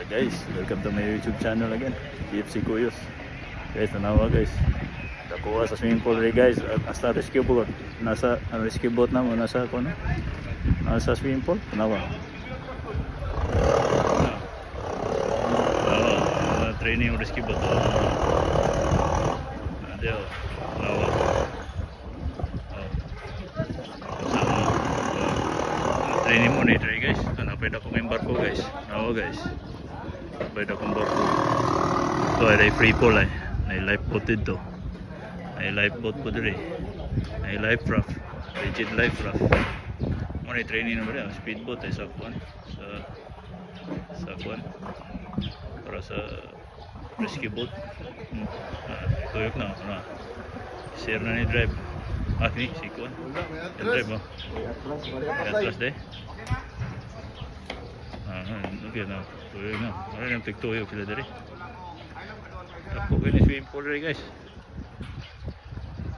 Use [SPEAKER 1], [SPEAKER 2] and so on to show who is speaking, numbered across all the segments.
[SPEAKER 1] Guys, welcome to my YouTube channel again, TFC Kuyos. Guys, tanawa guys, nakuha sa swimming pool rin guys. Nasa rescue boat, nasa rescue boat na mo, nasa ako no? Nasa swimming pool, tanawa. Training yung rescue boat. Adeo, tanawa. Training mo na try guys. Pwede akong embarko guys. Nawa guys. Pwede akong embarko. Ito ay free fall ay. Ay lifeboat dito. Ay lifeboat po dito. Ay life raft. Rigid life raft. Muna training naman yan. Speedboat ay sa kuwan. Sa kuwan. Para sa rescue boat. Tuyok na. Share na ni drive. Ni si kuwan. Yung drive mo. Atlas de. Okay na. Tuyok na. Ano yung tigtuyok sila dali. Ako kayo ni swimming pool rin guys.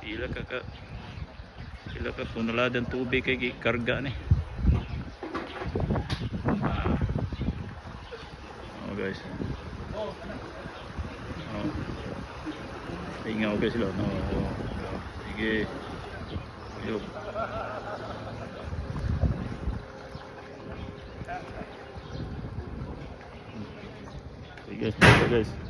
[SPEAKER 1] Pila ka kung naladan tubig kay karga ni. Oh guys. Ingaw guys sila. Sige. Yuk. Sige guys.